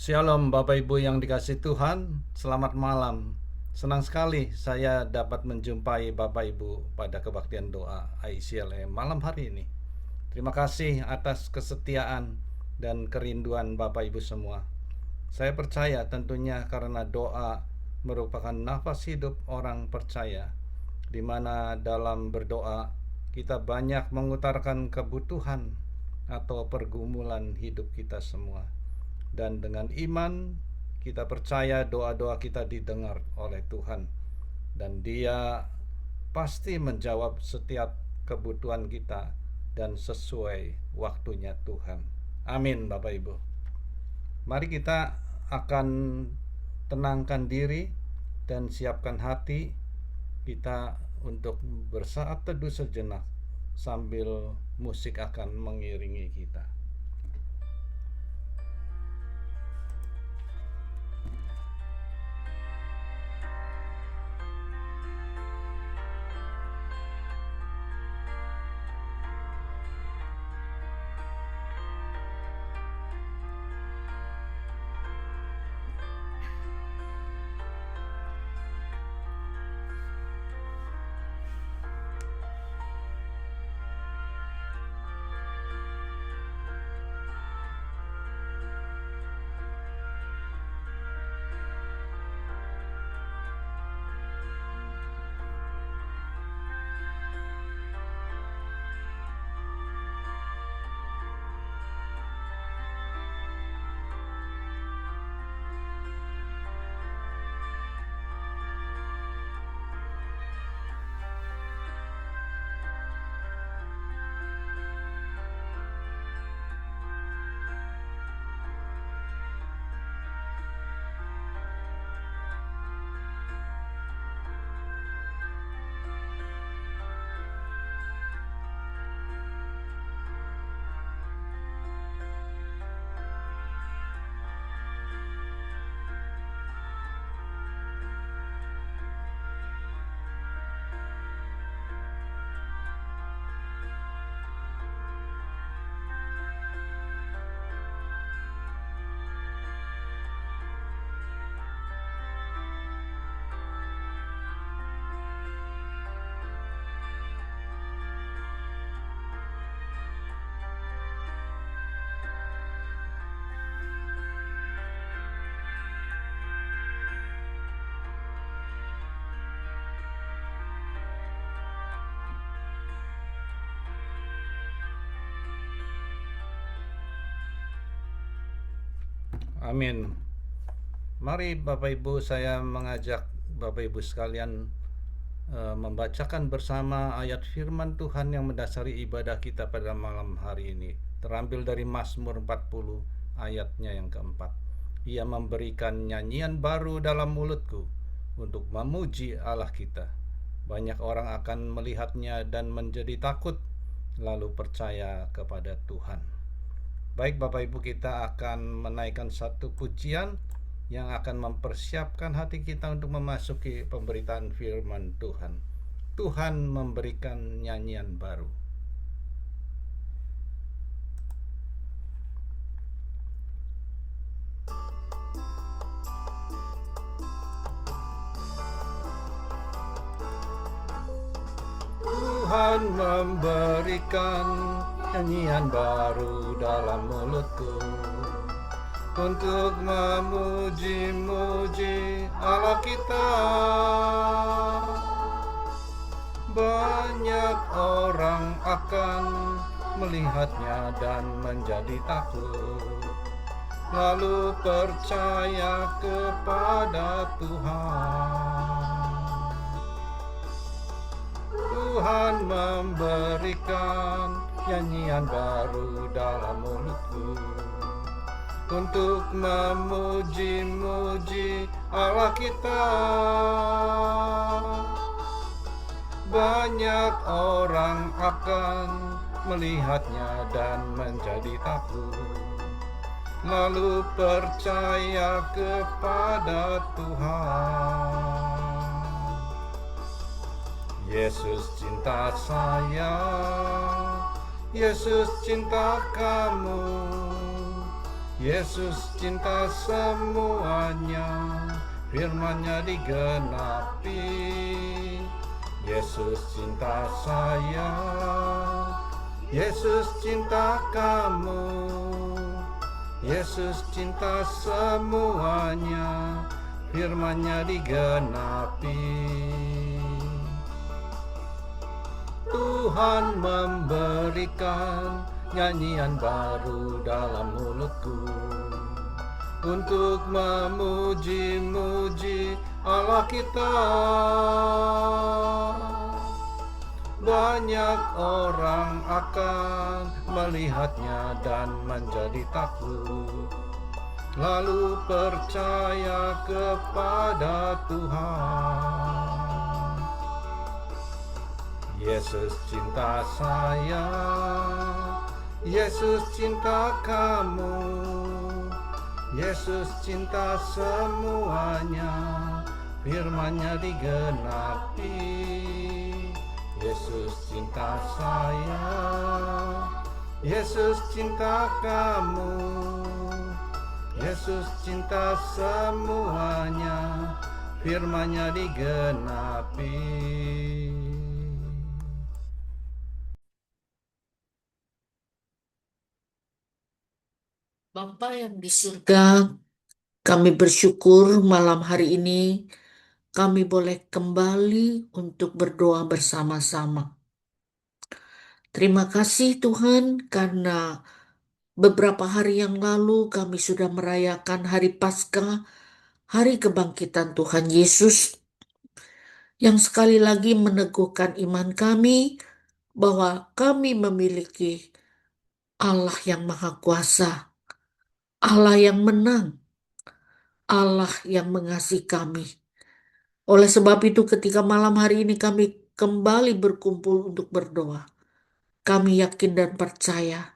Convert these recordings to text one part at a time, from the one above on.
Shalom Bapak Ibu yang dikasihi Tuhan, selamat malam. Senang sekali saya dapat menjumpai Bapak Ibu pada kebaktian doa ICLM malam hari ini. Terima kasih atas kesetiaan dan kerinduan Bapak Ibu semua. Saya percaya tentunya karena doa merupakan nafas hidup orang percaya, di mana dalam berdoa kita banyak mengutarakan kebutuhan atau pergumulan hidup kita semua. Dan dengan iman kita percaya doa-doa kita didengar oleh Tuhan, dan Dia pasti menjawab setiap kebutuhan kita dan sesuai waktunya Tuhan. Amin Bapak Ibu. Mari kita akan tenangkan diri dan siapkan hati kita untuk bersaat teduh sejenak sambil musik akan mengiringi kita. Amin. Mari Bapak Ibu, saya mengajak Bapak Ibu sekalian membacakan bersama ayat firman Tuhan yang mendasari ibadah kita pada malam hari ini. Terambil dari Mazmur 40 ayatnya yang keempat. Ia memberikan nyanyian baru dalam mulutku untuk memuji Allah kita. Banyak orang akan melihatnya dan menjadi takut, lalu percaya kepada Tuhan. Baik Bapak Ibu, kita akan menaikkan satu pujian yang akan mempersiapkan hati kita untuk memasuki pemberitaan firman Tuhan. Tuhan memberikan nyanyian baru. Tuhan memberikan nyanyian baru dalam mulutku untuk memuji-muji Allah kita. Banyak orang akan melihatnya dan menjadi takut, lalu percaya kepada Tuhan. Tuhan memberikan nyanyian baru dalam mulutku untuk memuji-muji Allah kita. Banyak orang akan melihatnya dan menjadi takut, lalu percaya kepada Tuhan. Yesus cinta saya, Yesus cinta kamu, Yesus cinta semuanya, firman-Nya digenapi. Yesus cinta saya, Yesus cinta kamu, Yesus cinta semuanya, firman-Nya digenapi. Tuhan memberikan nyanyian baru dalam mulutku untuk memuji-muji Allah kita. Banyak orang akan melihatnya dan menjadi takut, lalu percaya kepada Tuhan. Yesus cinta saya, Yesus cinta kamu, Yesus cinta semuanya, firman-Nya digenapi. Yesus cinta saya, Yesus cinta kamu, Yesus cinta semuanya, firman-Nya digenapi. Bapa yang di surga, kami bersyukur malam hari ini kami boleh kembali untuk berdoa bersama-sama. Terima kasih Tuhan karena beberapa hari yang lalu kami sudah merayakan hari Paskah, hari kebangkitan Tuhan Yesus, yang sekali lagi meneguhkan iman kami bahwa kami memiliki Allah yang Maha Kuasa, Allah yang menang, Allah yang mengasihi kami. Oleh sebab itu ketika malam hari ini kami kembali berkumpul untuk berdoa, kami yakin dan percaya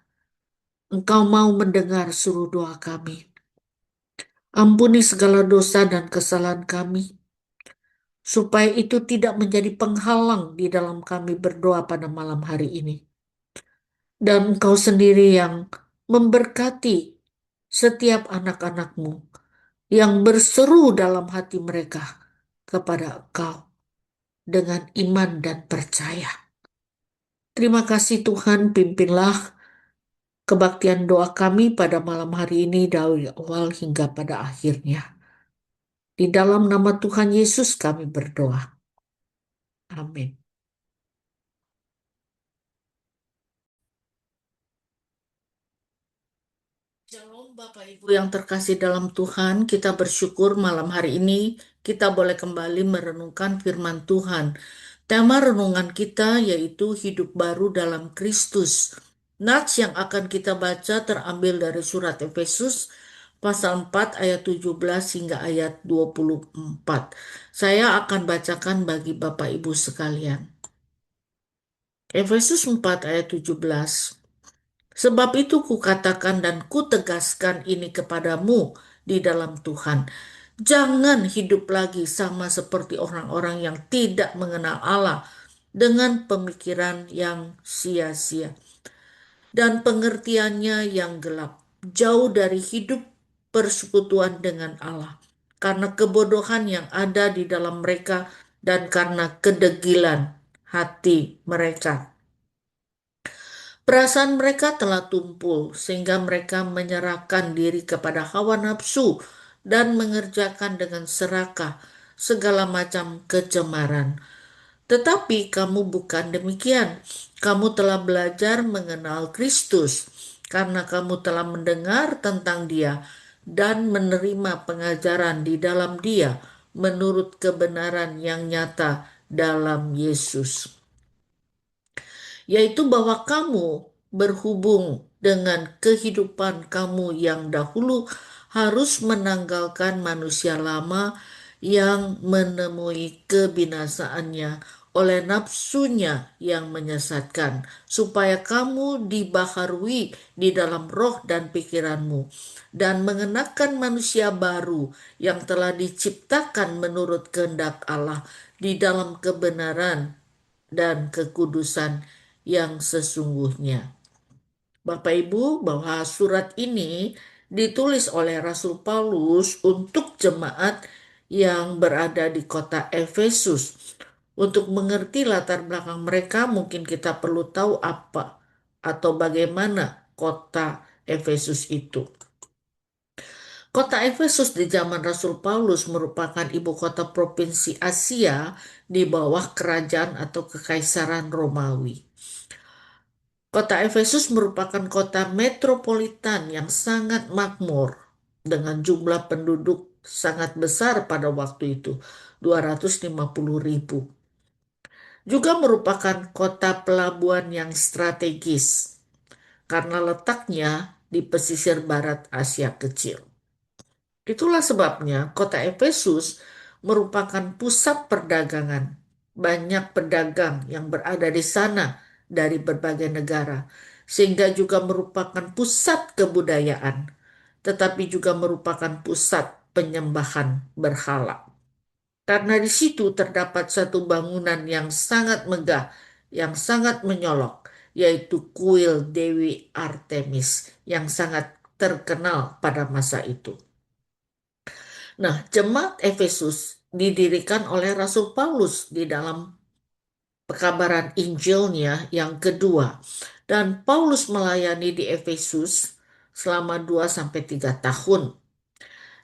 Engkau mau mendengar seru doa kami. Ampuni segala dosa dan kesalahan kami, supaya itu tidak menjadi penghalang di dalam kami berdoa pada malam hari ini. Dan Engkau sendiri yang memberkati setiap anak-anak-Mu yang berseru dalam hati mereka kepada Engkau dengan iman dan percaya. Terima kasih Tuhan, pimpinlah kebaktian doa kami pada malam hari ini dari awal hingga pada akhirnya. Di dalam nama Tuhan Yesus kami berdoa. Amin. Shalom Bapak Ibu yang terkasih dalam Tuhan, kita bersyukur malam hari ini kita boleh kembali merenungkan firman Tuhan. Tema renungan kita yaitu hidup baru dalam Kristus. Nats yang akan kita baca terambil dari surat Efesus pasal 4 ayat 17 hingga ayat 24. Saya akan bacakan bagi Bapak Ibu sekalian. Efesus 4 ayat 17. Sebab itu kukatakan dan kutegaskan ini kepadamu di dalam Tuhan. Jangan hidup lagi sama seperti orang-orang yang tidak mengenal Allah dengan pemikiran yang sia-sia dan pengertiannya yang gelap, jauh dari hidup persekutuan dengan Allah, karena kebodohan yang ada di dalam mereka dan karena kedegilan hati mereka. Perasaan mereka telah tumpul sehingga mereka menyerahkan diri kepada hawa nafsu dan mengerjakan dengan serakah segala macam kecemaran. Tetapi kamu bukan demikian. Kamu telah belajar mengenal Kristus karena kamu telah mendengar tentang Dia dan menerima pengajaran di dalam Dia menurut kebenaran yang nyata dalam Yesus, yaitu bahwa kamu berhubung dengan kehidupan kamu yang dahulu harus menanggalkan manusia lama yang menemui kebinasaannya oleh nafsunya yang menyesatkan, supaya kamu dibaharui di dalam roh dan pikiranmu, dan mengenakan manusia baru yang telah diciptakan menurut kehendak Allah di dalam kebenaran dan kekudusan yang sesungguhnya. Bapak Ibu, bahwa surat ini ditulis oleh Rasul Paulus untuk jemaat yang berada di kota Efesus. Untuk mengerti latar belakang mereka, mungkin kita perlu tahu apa atau bagaimana kota Efesus itu. Kota Efesus di zaman Rasul Paulus merupakan ibu kota provinsi Asia di bawah kerajaan atau kekaisaran Romawi. Kota Efesus merupakan kota metropolitan yang sangat makmur dengan jumlah penduduk sangat besar pada waktu itu, 250.000. Juga merupakan kota pelabuhan yang strategis karena letaknya di pesisir barat Asia Kecil. Itulah sebabnya kota Efesus merupakan pusat perdagangan. Banyak pedagang yang berada di sana dari berbagai negara, sehingga juga merupakan pusat kebudayaan, tetapi juga merupakan pusat penyembahan berhala. Karena di situ terdapat satu bangunan yang sangat megah, yang sangat menyolok, yaitu kuil Dewi Artemis yang sangat terkenal pada masa itu. Nah, jemaat Efesus didirikan oleh Rasul Paulus di dalam pekabaran Injilnya yang kedua. Dan Paulus melayani di Efesus selama 2 sampai 3 tahun.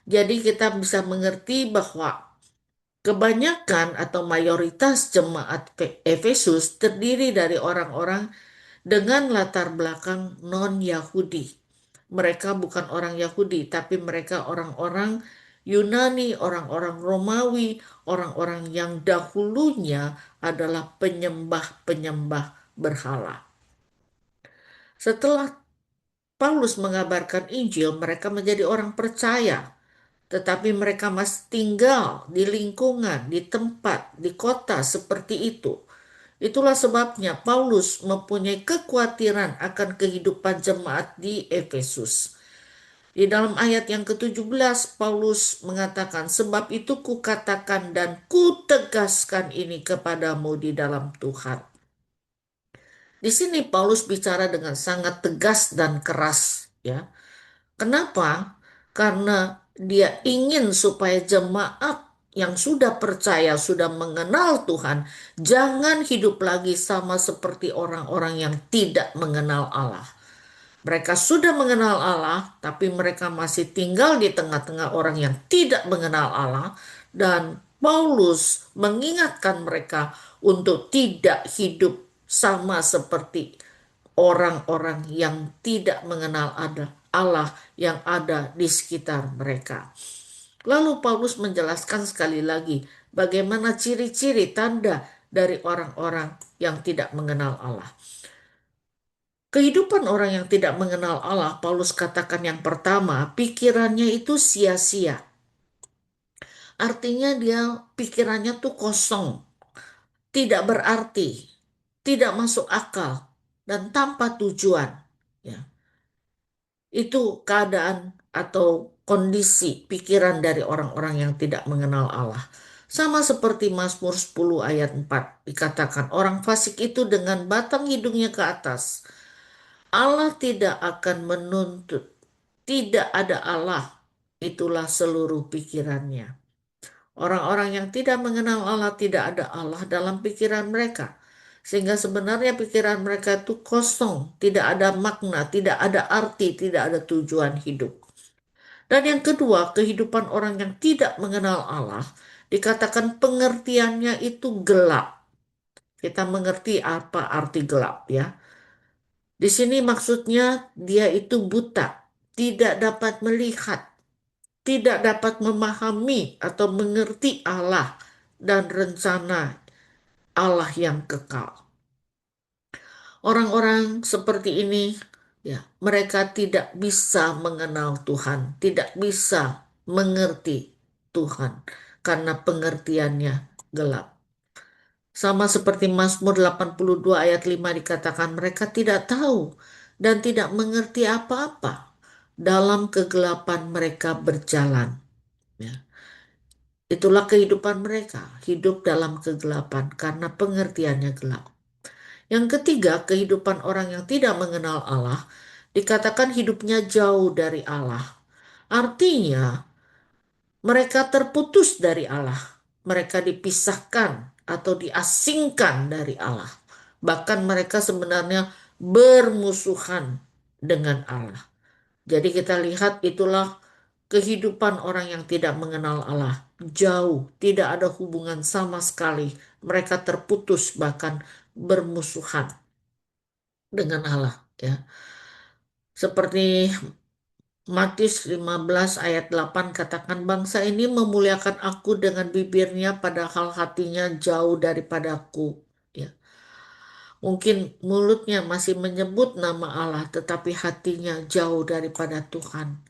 Jadi kita bisa mengerti bahwa kebanyakan atau mayoritas jemaat Efesus terdiri dari orang-orang dengan latar belakang non-Yahudi. Mereka bukan orang Yahudi, tapi mereka orang-orang Yunani, orang-orang Romawi, orang-orang yang dahulunya adalah penyembah-penyembah berhala. Setelah Paulus mengabarkan Injil, mereka menjadi orang percaya, tetapi mereka masih tinggal di lingkungan, di tempat, di kota seperti itu. Itulah sebabnya Paulus mempunyai kekhawatiran akan kehidupan jemaat di Efesus. Di dalam ayat yang ke-17, Paulus mengatakan, "Sebab itu kukatakan dan kutegaskan ini kepadamu di dalam Tuhan." Di sini Paulus bicara dengan sangat tegas dan keras, ya. Kenapa? Karena dia ingin supaya jemaat yang sudah percaya, sudah mengenal Tuhan, jangan hidup lagi sama seperti orang-orang yang tidak mengenal Allah. Mereka sudah mengenal Allah, tapi mereka masih tinggal di tengah-tengah orang yang tidak mengenal Allah. Dan Paulus mengingatkan mereka untuk tidak hidup sama seperti orang-orang yang tidak mengenal Allah yang ada di sekitar mereka. Lalu Paulus menjelaskan sekali lagi bagaimana ciri-ciri tanda dari orang-orang yang tidak mengenal Allah. Kehidupan orang yang tidak mengenal Allah, Paulus katakan yang pertama, pikirannya itu sia-sia. Artinya dia pikirannya tuh kosong, tidak berarti, tidak masuk akal, dan tanpa tujuan. Ya. Itu keadaan atau kondisi pikiran dari orang-orang yang tidak mengenal Allah. Sama seperti Mazmur 10 ayat 4 dikatakan, orang fasik itu dengan batang hidungnya ke atas. Allah tidak akan menuntut. Tidak ada Allah. Itulah seluruh pikirannya. Orang-orang yang tidak mengenal Allah, tidak ada Allah dalam pikiran mereka. Sehingga sebenarnya pikiran mereka itu kosong, tidak ada makna, tidak ada arti, tidak ada tujuan hidup. Dan yang kedua, kehidupan orang yang tidak mengenal Allah, dikatakan pengertiannya itu gelap. Kita mengerti apa arti gelap, ya. Di sini maksudnya dia itu buta, tidak dapat melihat, tidak dapat memahami atau mengerti Allah dan rencana Allah yang kekal. Orang-orang seperti ini, ya, mereka tidak bisa mengenal Tuhan, tidak bisa mengerti Tuhan karena pengertiannya gelap. Sama seperti Mazmur 82 ayat 5 dikatakan mereka tidak tahu dan tidak mengerti apa-apa. Dalam kegelapan mereka berjalan. Ya. Itulah kehidupan mereka, hidup dalam kegelapan karena pengertiannya gelap. Yang ketiga, kehidupan orang yang tidak mengenal Allah dikatakan hidupnya jauh dari Allah. Artinya, mereka terputus dari Allah. Mereka dipisahkan atau diasingkan dari Allah. Bahkan mereka sebenarnya bermusuhan dengan Allah. Jadi kita lihat itulah kehidupan orang yang tidak mengenal Allah. Jauh, tidak ada hubungan sama sekali. Mereka terputus bahkan bermusuhan dengan Allah, ya. Seperti Matius 15 ayat 8 katakan bangsa ini memuliakan aku dengan bibirnya padahal hatinya jauh daripadaku. Ya. Mungkin mulutnya masih menyebut nama Allah tetapi hatinya jauh daripada Tuhan.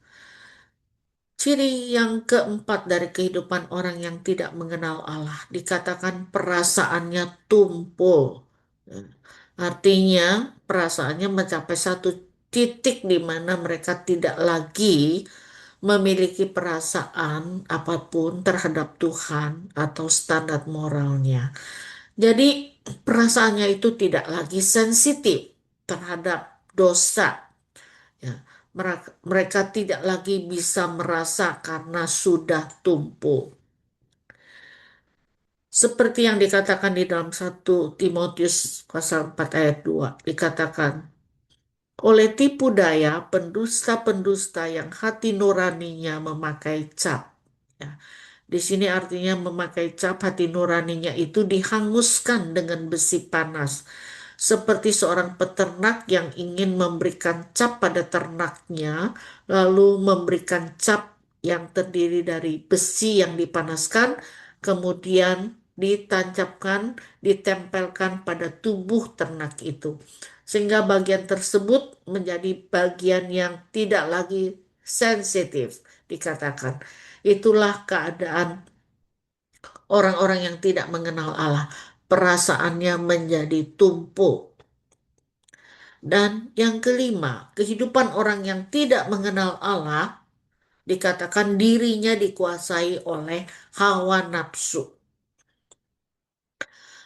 Ciri yang keempat dari kehidupan orang yang tidak mengenal Allah dikatakan perasaannya tumpul. Ya. Artinya perasaannya mencapai satu titik di mana mereka tidak lagi memiliki perasaan apapun terhadap Tuhan atau standar moralnya. Jadi perasaannya itu tidak lagi sensitif terhadap dosa. Ya, mereka tidak lagi bisa merasa karena sudah tumpul. Seperti yang dikatakan di dalam 1 Timotius pasal 4 ayat 2 dikatakan oleh tipu daya pendusta-pendusta yang hati nuraninya memakai cap. Ya, di sini artinya memakai cap hati nuraninya itu dihanguskan dengan besi panas. Seperti seorang peternak yang ingin memberikan cap pada ternaknya, lalu memberikan cap yang terdiri dari besi yang dipanaskan, kemudian ditancapkan, ditempelkan pada tubuh ternak itu. Sehingga bagian tersebut menjadi bagian yang tidak lagi sensitif, dikatakan. Itulah keadaan orang-orang yang tidak mengenal Allah. Perasaannya menjadi tumpul. Dan yang kelima, kehidupan orang yang tidak mengenal Allah dikatakan dirinya dikuasai oleh hawa nafsu.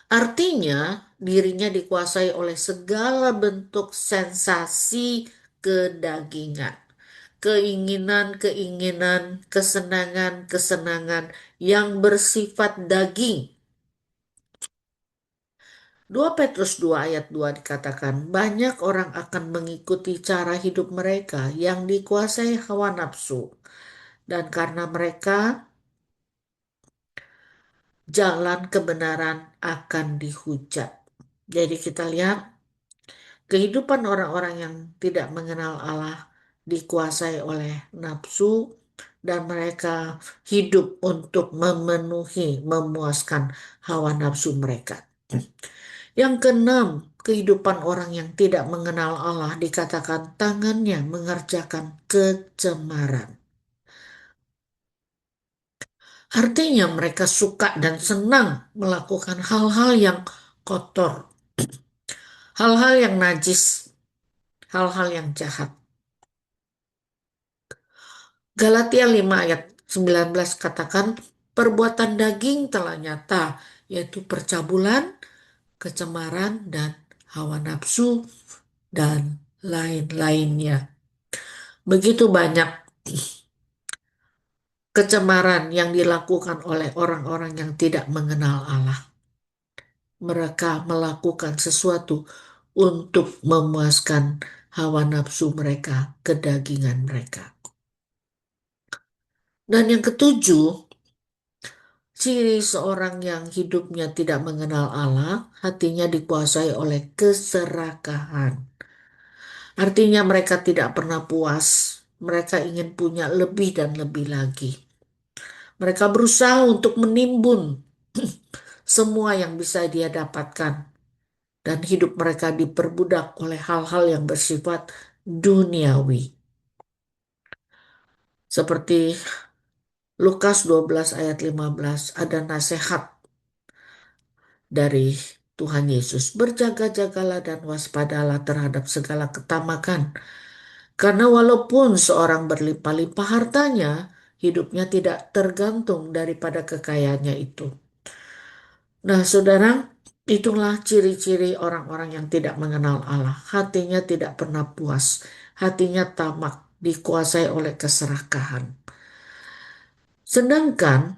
Artinya, dirinya dikuasai oleh segala bentuk sensasi kedagingan. Keinginan-keinginan, kesenangan-kesenangan yang bersifat daging. 2 Petrus 2 ayat 2 dikatakan, banyak orang akan mengikuti cara hidup mereka yang dikuasai hawa nafsu. Dan karena mereka, jalan kebenaran akan dihujat. Jadi kita lihat, kehidupan orang-orang yang tidak mengenal Allah dikuasai oleh nafsu dan mereka hidup untuk memenuhi, memuaskan hawa nafsu mereka. Yang keenam, kehidupan orang yang tidak mengenal Allah dikatakan tangannya mengerjakan kecemaran. Artinya mereka suka dan senang melakukan hal-hal yang kotor, hal-hal yang najis, hal-hal yang jahat. Galatia 5 ayat 19 katakan perbuatan daging telah nyata, yaitu percabulan, kecemaran, dan hawa nafsu, dan lain-lainnya. Begitu banyak kecemaran yang dilakukan oleh orang-orang yang tidak mengenal Allah. Mereka melakukan sesuatu untuk memuaskan hawa nafsu mereka, kedagingan mereka. Dan yang ketujuh, ciri seorang yang hidupnya tidak mengenal Allah, hatinya dikuasai oleh keserakahan. Artinya mereka tidak pernah puas. Mereka ingin punya lebih dan lebih lagi. Mereka berusaha untuk menimbun semua yang bisa dia dapatkan. Dan hidup mereka diperbudak oleh hal-hal yang bersifat duniawi. Seperti Lukas 12 ayat 15 ada nasihat dari Tuhan Yesus. Berjaga-jagalah dan waspadalah terhadap segala ketamakan. Karena walaupun seorang berlimpah-limpah hartanya, hidupnya tidak tergantung daripada kekayaannya itu. Nah, saudara, itulah ciri-ciri orang-orang yang tidak mengenal Allah. Hatinya tidak pernah puas, hatinya tamak, dikuasai oleh keserakahan. Sedangkan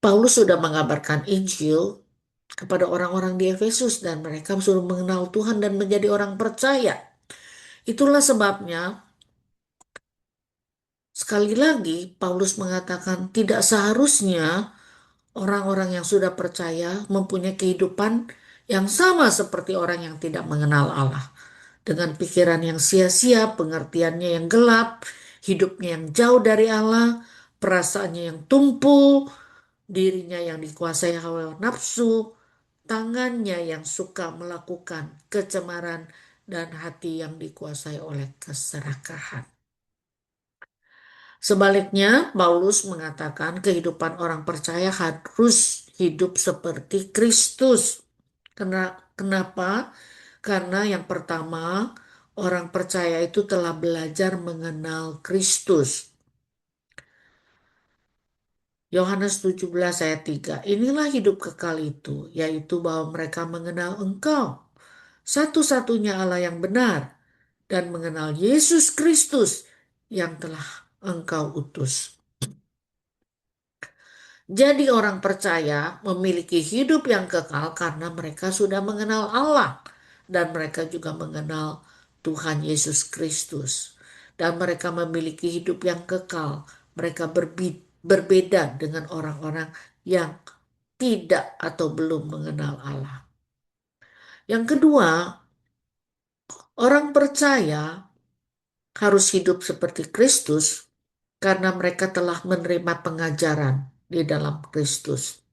Paulus sudah mengabarkan Injil kepada orang-orang di Efesus dan mereka sudah mengenal Tuhan dan menjadi orang percaya. Itulah sebabnya sekali lagi Paulus mengatakan tidak seharusnya orang-orang yang sudah percaya mempunyai kehidupan yang sama seperti orang yang tidak mengenal Allah. Dengan pikiran yang sia-sia, pengertiannya yang gelap, hidupnya yang jauh dari Allah, perasaannya yang tumpul, dirinya yang dikuasai hawa nafsu, tangannya yang suka melakukan kecemaran, dan hati yang dikuasai oleh keserakahan. Sebaliknya, Paulus mengatakan kehidupan orang percaya harus hidup seperti Kristus. Kenapa? Karena yang pertama, orang percaya itu telah belajar mengenal Kristus. Yohanes 17 ayat 3. Inilah hidup kekal itu, yaitu bahwa mereka mengenal Engkau, satu-satunya Allah yang benar, dan mengenal Yesus Kristus yang telah Engkau utus. Jadi orang percaya memiliki hidup yang kekal karena mereka sudah mengenal Allah dan mereka juga mengenal Tuhan Yesus Kristus. Dan mereka memiliki hidup yang kekal. Mereka berbeda dengan orang-orang yang tidak atau belum mengenal Allah. Yang kedua, orang percaya harus hidup seperti Kristus karena mereka telah menerima pengajaran di dalam Kristus.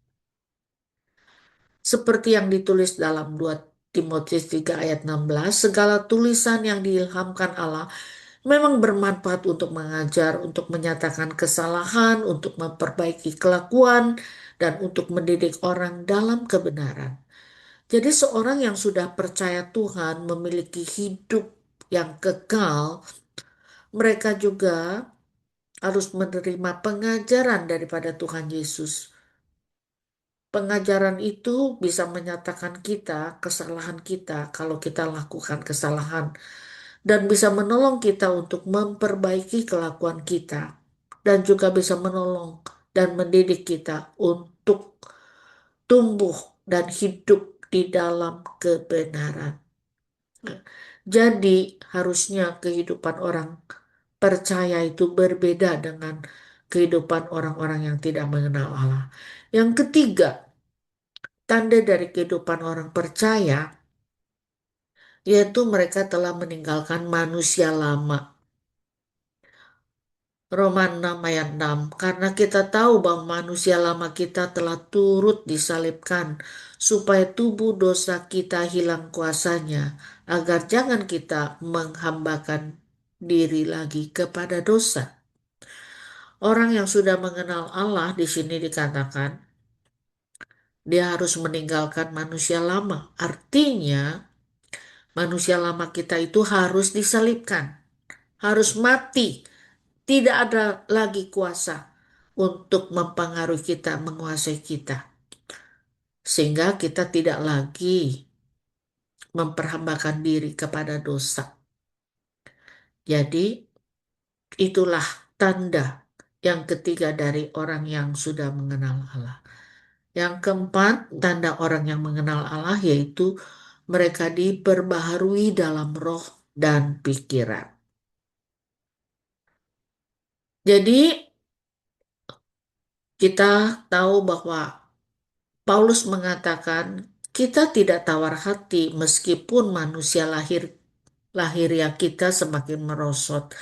Seperti yang ditulis dalam 2 Timotius 3 ayat 16, segala tulisan yang diilhamkan Allah memang bermanfaat untuk mengajar, untuk menyatakan kesalahan, untuk memperbaiki kelakuan, dan untuk mendidik orang dalam kebenaran. Jadi seorang yang sudah percaya Tuhan memiliki hidup yang kekal, mereka juga harus menerima pengajaran daripada Tuhan Yesus. Pengajaran itu bisa menyatakan kesalahan kita kalau kita lakukan kesalahan dan bisa menolong kita untuk memperbaiki kelakuan kita dan juga bisa menolong dan mendidik kita untuk tumbuh dan hidup di dalam kebenaran. Jadi harusnya kehidupan orang percaya itu berbeda dengan kehidupan orang-orang yang tidak mengenal Allah. Yang ketiga, tanda dari kehidupan orang percaya, yaitu mereka telah meninggalkan manusia lama. Roma 6 ayat 6, karena kita tahu bahwa manusia lama kita telah turut disalibkan, supaya tubuh dosa kita hilang kuasanya, agar jangan kita menghambakan diri lagi kepada dosa. Orang yang sudah mengenal Allah di sini dikatakan, dia harus meninggalkan manusia lama. Artinya, manusia lama kita itu harus disalibkan, harus mati. Tidak ada lagi kuasa untuk mempengaruhi kita, menguasai kita. Sehingga kita tidak lagi memperhambakan diri kepada dosa. Jadi, itulah tanda yang ketiga dari orang yang sudah mengenal Allah. Yang keempat, tanda orang yang mengenal Allah yaitu mereka diperbaharui dalam roh dan pikiran. Jadi kita tahu bahwa Paulus mengatakan kita tidak tawar hati meskipun manusia lahiriah kita semakin merosot.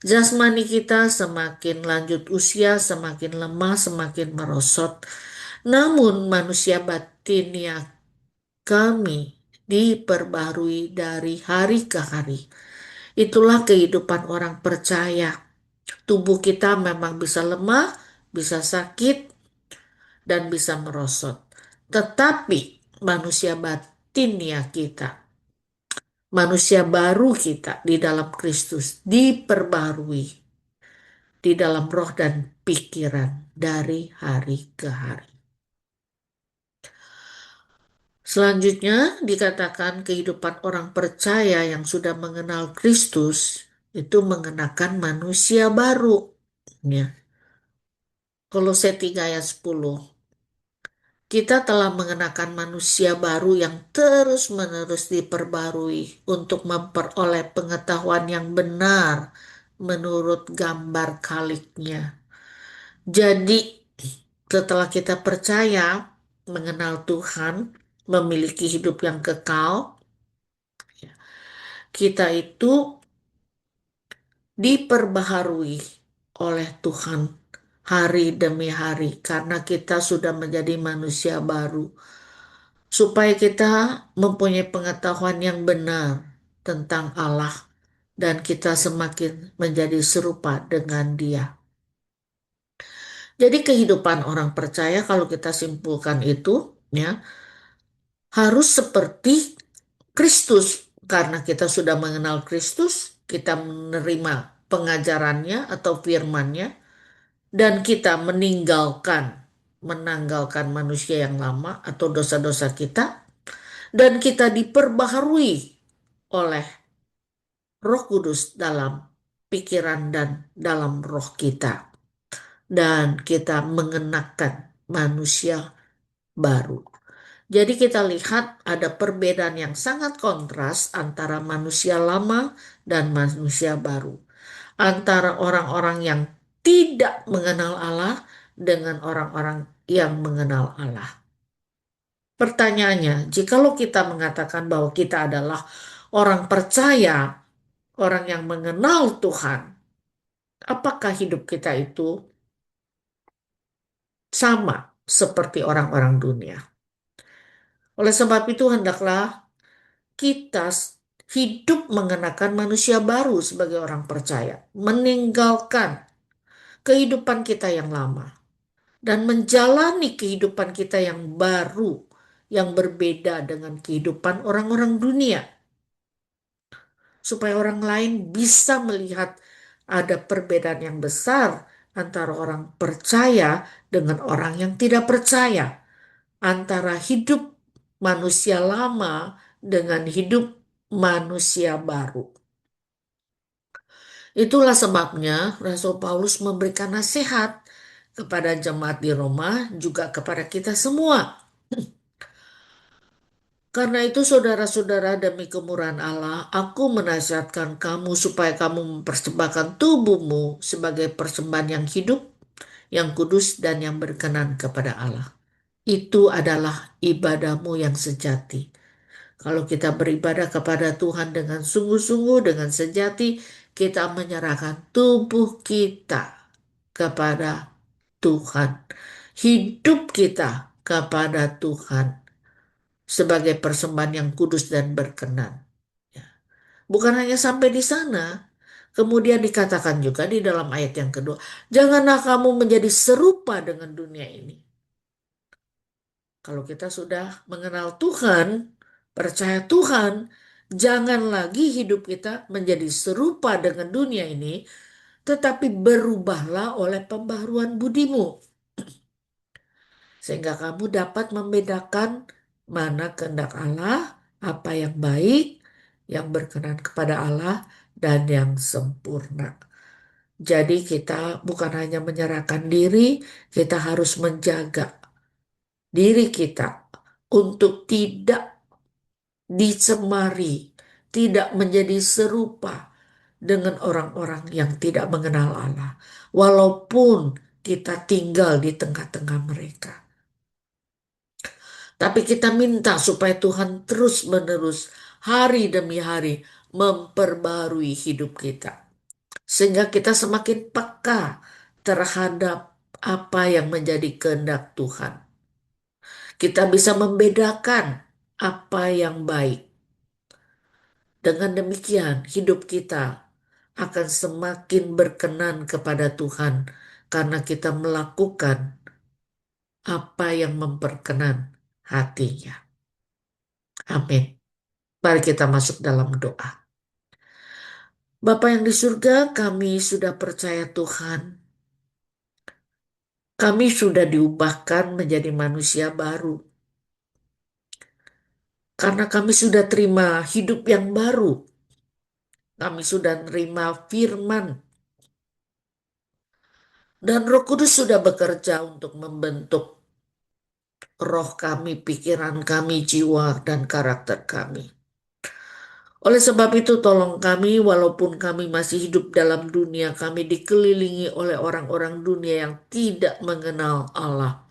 Jasmani kita semakin lanjut usia, semakin lemah, semakin merosot. Namun manusia batiniah kami diperbarui dari hari ke hari. Itulah kehidupan orang percaya. Tubuh kita memang bisa lemah, bisa sakit, dan bisa merosot. Tetapi manusia batinia kita, manusia baru kita di dalam Kristus diperbarui di dalam roh dan pikiran dari hari ke hari. Selanjutnya dikatakan kehidupan orang percaya yang sudah mengenal Kristus itu mengenakan manusia baru. Ya. Kolose 3 ayat 10. Kita telah mengenakan manusia baru yang terus-menerus diperbarui untuk memperoleh pengetahuan yang benar menurut gambar kaliknya. Jadi, setelah kita percaya mengenal Tuhan, memiliki hidup yang kekal, kita itu diperbaharui oleh Tuhan hari demi hari karena kita sudah menjadi manusia baru. Supaya kita mempunyai pengetahuan yang benar tentang Allah dan kita semakin menjadi serupa dengan Dia. Jadi kehidupan orang percaya kalau kita simpulkan itu ya harus seperti Kristus karena kita sudah mengenal Kristus, kita menerima pengajarannya atau firman-Nya dan kita menanggalkan manusia yang lama atau dosa-dosa kita dan kita diperbaharui oleh Roh Kudus dalam pikiran dan dalam roh kita dan kita mengenakan manusia baru. Jadi kita lihat ada perbedaan yang sangat kontras antara manusia lama dan manusia baru. Antara orang-orang yang tidak mengenal Allah dengan orang-orang yang mengenal Allah. Pertanyaannya, jikalau kita mengatakan bahwa kita adalah orang percaya, orang yang mengenal Tuhan, apakah hidup kita itu sama seperti orang-orang dunia? Oleh sebab itu, hendaklah kita hidup mengenakan manusia baru sebagai orang percaya, meninggalkan kehidupan kita yang lama, dan menjalani kehidupan kita yang baru, yang berbeda dengan kehidupan orang-orang dunia. Supaya orang lain bisa melihat ada perbedaan yang besar antara orang percaya dengan orang yang tidak percaya, antara hidup manusia lama dengan hidup manusia baru. Itulah sebabnya Rasul Paulus memberikan nasihat kepada jemaat di Roma, juga kepada kita semua. Karena itu saudara-saudara demi kemurahan Allah, aku menasihatkan kamu supaya kamu mempersembahkan tubuhmu sebagai persembahan yang hidup, yang kudus dan yang berkenan kepada Allah. Itu adalah ibadahmu yang sejati. Kalau kita beribadah kepada Tuhan dengan sungguh-sungguh, dengan sejati, kita menyerahkan tubuh kita kepada Tuhan. Hidup kita kepada Tuhan sebagai persembahan yang kudus dan berkenan. Ya. Bukan hanya sampai di sana, kemudian dikatakan juga di dalam ayat yang kedua, janganlah kamu menjadi serupa dengan dunia ini. Kalau kita sudah mengenal Tuhan, percaya Tuhan, jangan lagi hidup kita menjadi serupa dengan dunia ini, tetapi berubahlah oleh pembaharuan budimu. Sehingga kamu dapat membedakan mana kehendak Allah, apa yang baik, yang berkenan kepada Allah, dan yang sempurna. Jadi kita bukan hanya menyerahkan diri, kita harus menjaga diri kita untuk tidak dicemari, tidak menjadi serupa dengan orang-orang yang tidak mengenal Allah. Walaupun kita tinggal di tengah-tengah mereka. Tapi kita minta supaya Tuhan terus-menerus hari demi hari memperbarui hidup kita. Sehingga kita semakin peka terhadap apa yang menjadi kehendak Tuhan. Kita bisa membedakan apa yang baik. Dengan demikian hidup kita akan semakin berkenan kepada Tuhan karena kita melakukan apa yang memperkenan hatinya. Amin. Mari kita masuk dalam doa. Bapa yang di surga, kami sudah percaya Tuhan. Kami sudah diubahkan menjadi manusia baru. Karena kami sudah terima hidup yang baru. Kami sudah nerima firman. Dan Roh Kudus sudah bekerja untuk membentuk roh kami, pikiran kami, jiwa, dan karakter kami. Oleh sebab itu, tolong kami, walaupun kami masih hidup dalam dunia, kami dikelilingi oleh orang-orang dunia yang tidak mengenal Allah.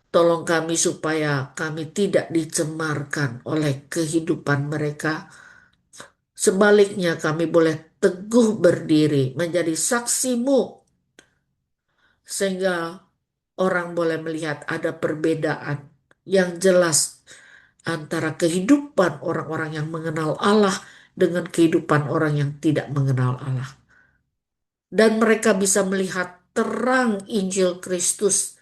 Tolong kami supaya kami tidak dicemarkan oleh kehidupan mereka. Sebaliknya, kami boleh teguh berdiri menjadi saksimu, sehingga orang boleh melihat ada perbedaan yang jelas antara kehidupan orang-orang yang mengenal Allah dengan kehidupan orang yang tidak mengenal Allah. Dan mereka bisa melihat terang Injil Kristus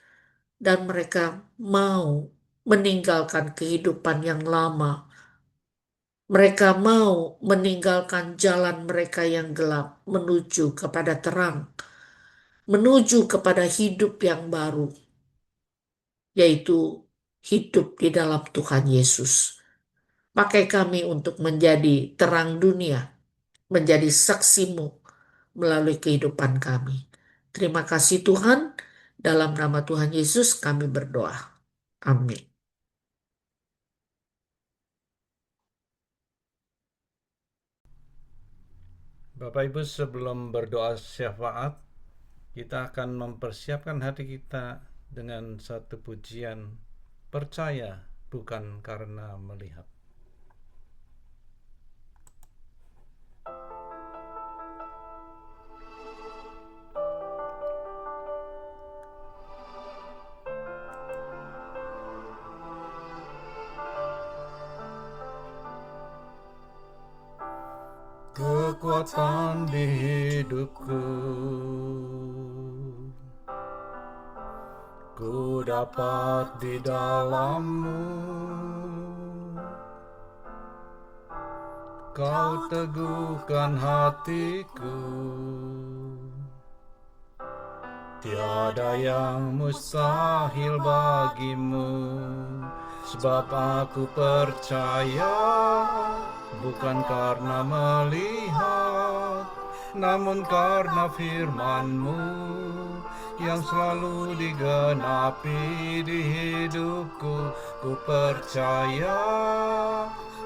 dan mereka mau meninggalkan kehidupan yang lama. Mereka mau meninggalkan jalan mereka yang gelap menuju kepada terang, menuju kepada hidup yang baru, yaitu hidup di dalam Tuhan Yesus. Pakai kami untuk menjadi terang dunia, menjadi saksimu melalui kehidupan kami. Terima kasih Tuhan, dalam nama Tuhan Yesus kami berdoa. Amin. Bapak Ibu, sebelum berdoa syafaat, kita akan mempersiapkan hati kita dengan satu pujian, percaya bukan karena melihat. Kekuatan di hidupku, ku dapat di dalam-Mu. Kau teguhkan hatiku, tiada yang mustahil bagimu. Sebab aku percaya, bukan karena melihat, namun karena firman-Mu yang selalu digenapi di hidupku. Ku percaya,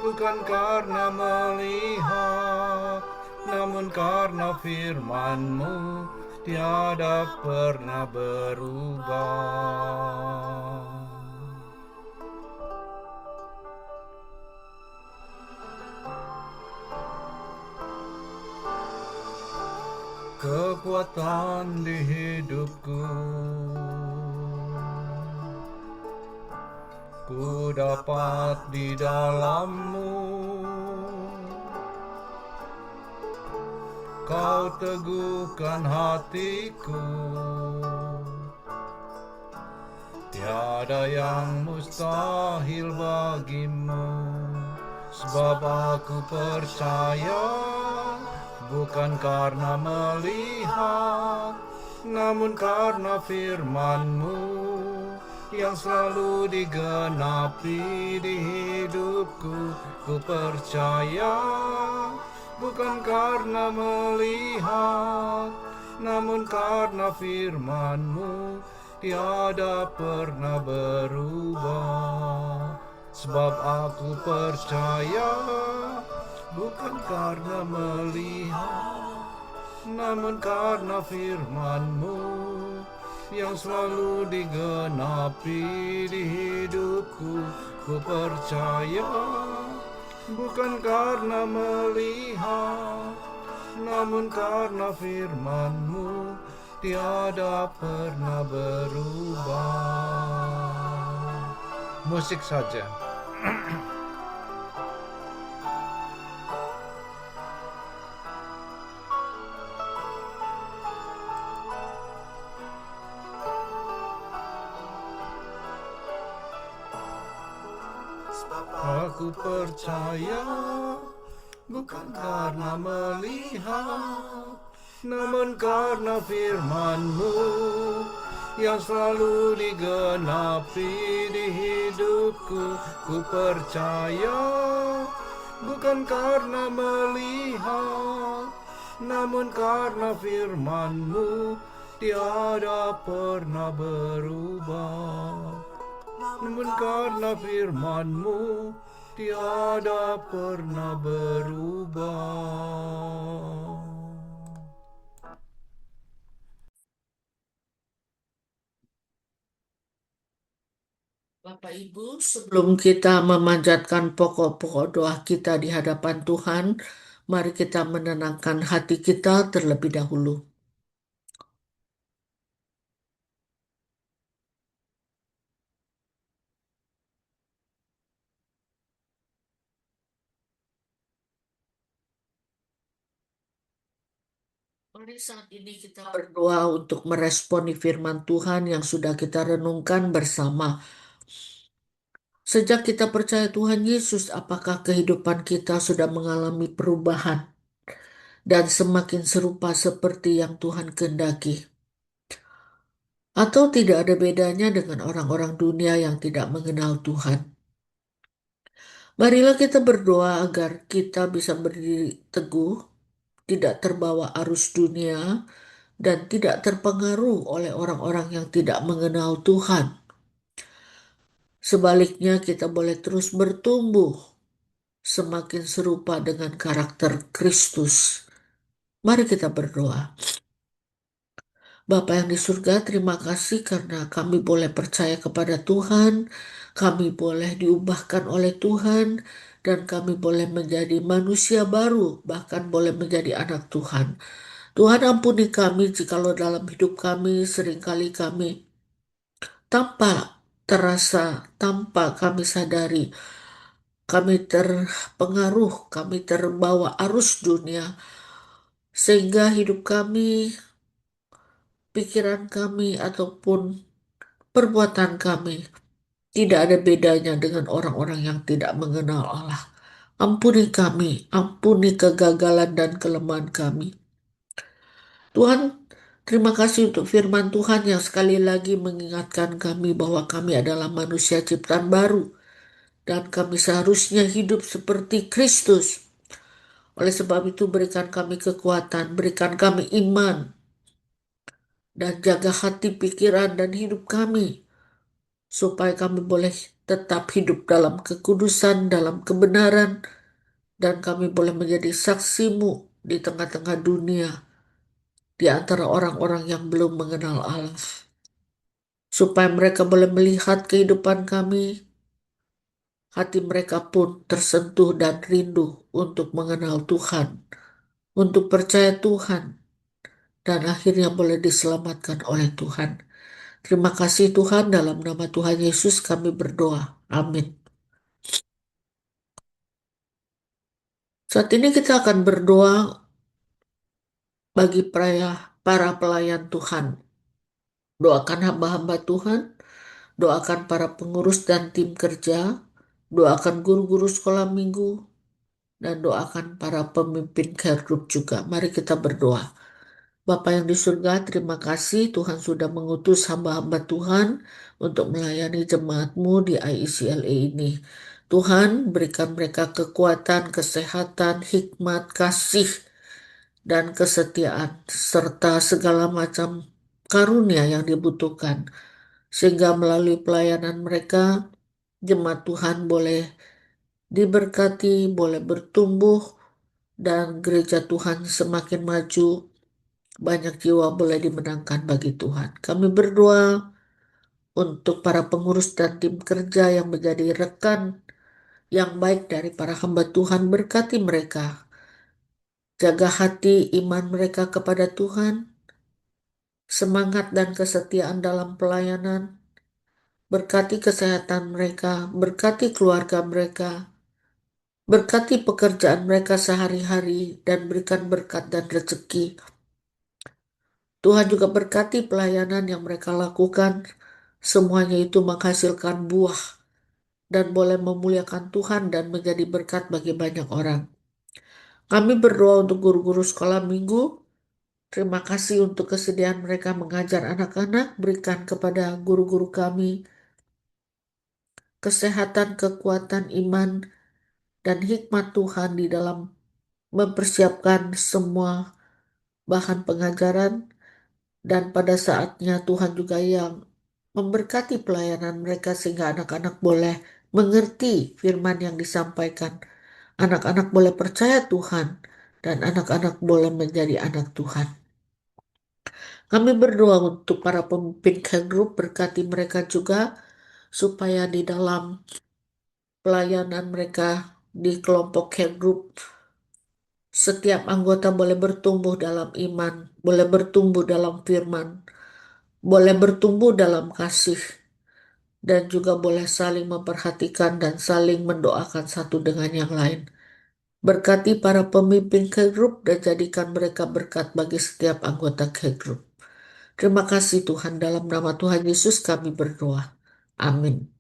bukan karena melihat, namun karena firman-Mu tiada pernah berubah. Kekuatan di hidupku, ku dapat di dalam-Mu. Kau teguhkan hatiku, tiada yang mustahil bagimu. Sebab aku percaya, bukan karena melihat, namun karena firman-Mu yang selalu digenapi di hidupku. Ku percaya, bukan karena melihat, namun karena firman-Mu tiada pernah berubah. Sebab aku percaya, bukan karena melihat, namun karena firman-Mu yang selalu digenapi di hidupku. Ku percaya, bukan karena melihat, namun karena firman-Mu tiada pernah berubah. Musik saja. Aku percaya, bukan karena melihat, namun karena firman-Mu yang selalu digenapi di hidupku. Ku percaya, bukan karena melihat, namun karena firman-Mu tiada pernah berubah. Namun karena firman-Mu tiada pernah berubah. Bapak Ibu, sebelum kita memanjatkan pokok-pokok doa kita di hadapan Tuhan, mari kita menenangkan hati kita terlebih dahulu. Mari saat ini kita berdoa untuk meresponi firman Tuhan yang sudah kita renungkan bersama. Sejak kita percaya Tuhan Yesus, apakah kehidupan kita sudah mengalami perubahan dan semakin serupa seperti yang Tuhan kehendaki? Atau tidak ada bedanya dengan orang-orang dunia yang tidak mengenal Tuhan? Marilah kita berdoa agar kita bisa berdiri teguh, tidak terbawa arus dunia, dan tidak terpengaruh oleh orang-orang yang tidak mengenal Tuhan. Sebaliknya, kita boleh terus bertumbuh, semakin serupa dengan karakter Kristus. Mari kita berdoa. Bapa yang di surga, terima kasih karena kami boleh percaya kepada Tuhan, kami boleh diubahkan oleh Tuhan, dan kami boleh menjadi manusia baru, bahkan boleh menjadi anak Tuhan. Tuhan ampuni kami jikalau dalam hidup kami seringkali kami tanpa terasa, tanpa kami sadari, kami terpengaruh, kami terbawa arus dunia, sehingga hidup kami, pikiran kami, ataupun perbuatan kami tidak ada bedanya dengan orang-orang yang tidak mengenal Allah. Ampuni kami, ampuni kegagalan dan kelemahan kami. Tuhan, terima kasih untuk firman Tuhan yang sekali lagi mengingatkan kami bahwa kami adalah manusia ciptaan baru dan kami seharusnya hidup seperti Kristus. Oleh sebab itu berikan kami kekuatan, berikan kami iman, dan jaga hati, pikiran, dan hidup kami supaya kami boleh tetap hidup dalam kekudusan, dalam kebenaran, dan kami boleh menjadi saksimu di tengah-tengah dunia, di antara orang-orang yang belum mengenal Allah. Supaya mereka boleh melihat kehidupan kami, hati mereka pun tersentuh dan rindu untuk mengenal Tuhan, untuk percaya Tuhan, dan akhirnya boleh diselamatkan oleh Tuhan. Terima kasih Tuhan, dalam nama Tuhan Yesus kami berdoa. Amin. Saat ini kita akan berdoa bagi para pelayan Tuhan. Doakan hamba-hamba Tuhan, doakan para pengurus dan tim kerja, doakan guru-guru sekolah minggu, dan doakan para pemimpin care group juga. Mari kita berdoa. Bapa yang di surga, terima kasih Tuhan sudah mengutus hamba-hamba Tuhan untuk melayani jemaat-Mu di IECLA ini. Tuhan, berikan mereka kekuatan, kesehatan, hikmat, kasih, dan kesetiaan, serta segala macam karunia yang dibutuhkan. Sehingga melalui pelayanan mereka, jemaat Tuhan boleh diberkati, boleh bertumbuh, dan gereja Tuhan semakin maju, banyak jiwa boleh dimenangkan bagi Tuhan. Kami berdoa untuk para pengurus dan tim kerja yang menjadi rekan yang baik dari para hamba Tuhan, berkati mereka. Jaga hati iman mereka kepada Tuhan, semangat dan kesetiaan dalam pelayanan, berkati kesehatan mereka, berkati keluarga mereka, berkati pekerjaan mereka sehari-hari, dan berikan berkat dan rezeki. Tuhan juga berkati pelayanan yang mereka lakukan, semuanya itu menghasilkan buah dan boleh memuliakan Tuhan dan menjadi berkat bagi banyak orang. Kami berdoa untuk guru-guru sekolah minggu. Terima kasih untuk kesediaan mereka mengajar anak-anak. Berikan kepada guru-guru kami kesehatan, kekuatan, iman, dan hikmat Tuhan di dalam mempersiapkan semua bahan pengajaran, dan pada saatnya Tuhan juga yang memberkati pelayanan mereka sehingga anak-anak boleh mengerti firman yang disampaikan. Anak-anak boleh percaya Tuhan dan anak-anak boleh menjadi anak Tuhan. Kami berdoa untuk para pemimpin care group, berkati mereka juga supaya di dalam pelayanan mereka di kelompok care group setiap anggota boleh bertumbuh dalam iman, boleh bertumbuh dalam firman, boleh bertumbuh dalam kasih, dan juga boleh saling memperhatikan dan saling mendoakan satu dengan yang lain. Berkati para pemimpin care group dan jadikan mereka berkat bagi setiap anggota care group. Terima kasih Tuhan, dalam nama Tuhan Yesus kami berdoa. Amin.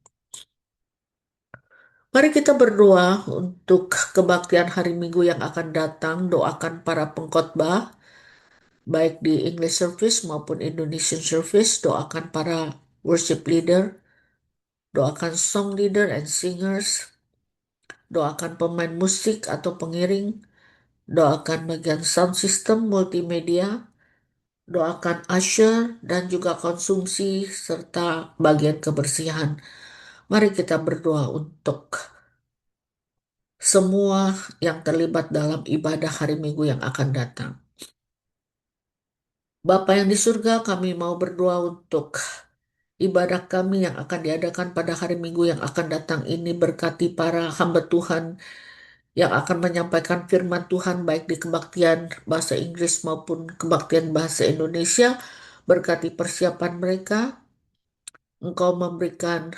Mari kita berdoa untuk kebaktian hari Minggu yang akan datang. Doakan para pengkhotbah, baik di English service maupun Indonesian service. Doakan para worship leader, doakan song leader and singers, doakan pemain musik atau pengiring, doakan bagian sound system multimedia, doakan usher dan juga konsumsi serta bagian kebersihan. Mari kita berdoa untuk semua yang terlibat dalam ibadah hari Minggu yang akan datang. Bapa yang di surga, kami mau berdoa untuk ibadah kami yang akan diadakan pada hari Minggu yang akan datang ini. Berkati para hamba Tuhan yang akan menyampaikan firman Tuhan baik di kebaktian bahasa Inggris maupun kebaktian bahasa Indonesia. Berkati persiapan mereka. Engkau memberikan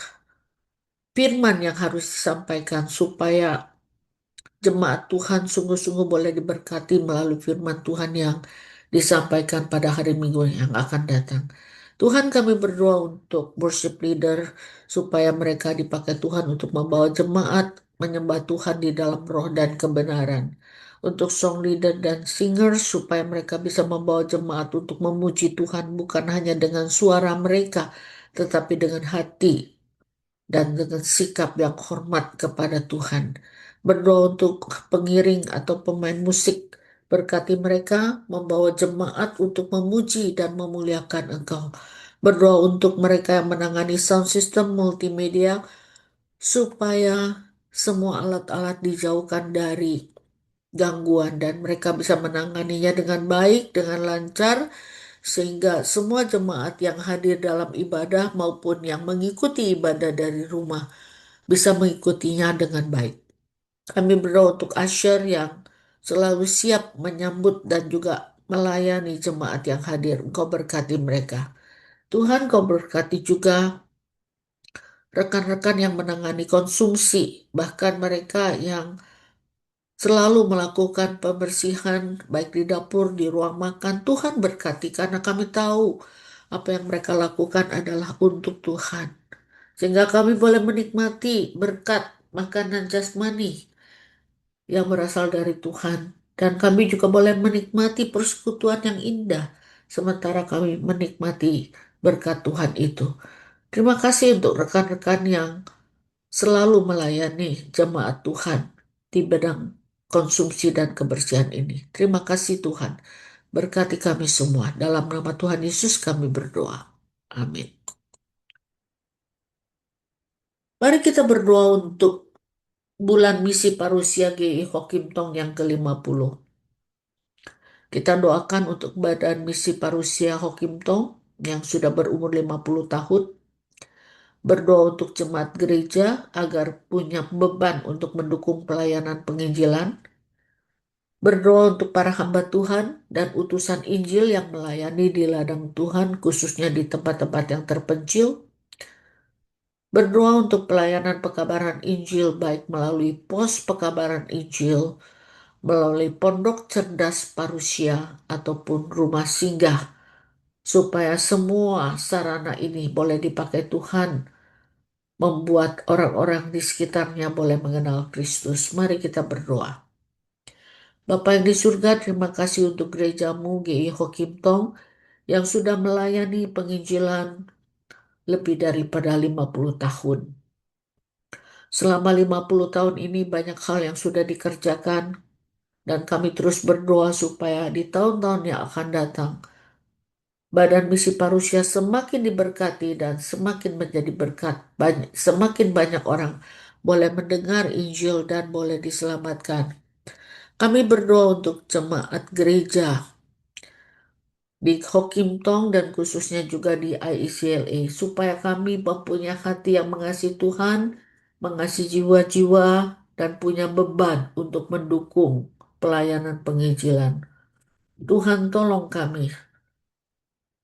firman yang harus disampaikan supaya jemaat Tuhan sungguh-sungguh boleh diberkati melalui firman Tuhan yang disampaikan pada hari Minggu yang akan datang. Tuhan, kami berdoa untuk worship leader supaya mereka dipakai Tuhan untuk membawa jemaat menyembah Tuhan di dalam roh dan kebenaran. Untuk song leader dan singer supaya mereka bisa membawa jemaat untuk memuji Tuhan bukan hanya dengan suara mereka tetapi dengan hati dan dengan sikap yang hormat kepada Tuhan. Berdoa untuk pengiring atau pemain musik, berkati mereka membawa jemaat untuk memuji dan memuliakan Engkau. Berdoa untuk mereka yang menangani sound system multimedia, supaya semua alat-alat dijauhkan dari gangguan dan mereka bisa menanganinya dengan baik, dengan lancar, sehingga semua jemaat yang hadir dalam ibadah maupun yang mengikuti ibadah dari rumah bisa mengikutinya dengan baik. Kami berdoa untuk Asher yang selalu siap menyambut dan juga melayani jemaat yang hadir. Engkau berkati mereka. Tuhan, Kau berkati juga rekan-rekan yang menangani konsumsi, bahkan mereka yang selalu melakukan pembersihan baik di dapur, di ruang makan. Tuhan berkati karena kami tahu apa yang mereka lakukan adalah untuk Tuhan. Sehingga kami boleh menikmati berkat makanan jasmani yang berasal dari Tuhan. Dan kami juga boleh menikmati persekutuan yang indah sementara kami menikmati berkat Tuhan itu. Terima kasih untuk rekan-rekan yang selalu melayani jemaat Tuhan di bidang konsumsi dan kebersihan ini. Terima kasih Tuhan. Berkati kami semua. Dalam nama Tuhan Yesus kami berdoa. Amin. Mari kita berdoa untuk bulan misi parusia GI Hokim Tong yang ke-50. Kita doakan untuk Badan Misi Parusia Hokim Tong yang sudah berumur 50 tahun. Berdoa untuk jemaat gereja agar punya beban untuk mendukung pelayanan penginjilan. Berdoa untuk para hamba Tuhan dan utusan Injil yang melayani di ladang Tuhan, khususnya di tempat-tempat yang terpencil. Berdoa untuk pelayanan pekabaran Injil baik melalui pos pekabaran Injil, melalui pondok cerdas parusia, ataupun rumah singgah, supaya semua sarana ini boleh dipakai Tuhan, membuat orang-orang di sekitarnya boleh mengenal Kristus. Mari kita berdoa. Bapa yang di surga, terima kasih untuk gerejamu GI Hokim Tong yang sudah melayani penginjilan lebih daripada 50 tahun. Selama 50 tahun ini banyak hal yang sudah dikerjakan dan kami terus berdoa supaya di tahun-tahun yang akan datang Badan Misi Parusia semakin diberkati dan semakin menjadi berkat. Semakin banyak orang boleh mendengar Injil dan boleh diselamatkan. Kami berdoa untuk jemaat gereja di Hokim Tong dan khususnya juga di IECLA supaya kami mempunyai hati yang mengasihi Tuhan, mengasihi jiwa-jiwa dan punya beban untuk mendukung pelayanan penginjilan. Tuhan tolong kami,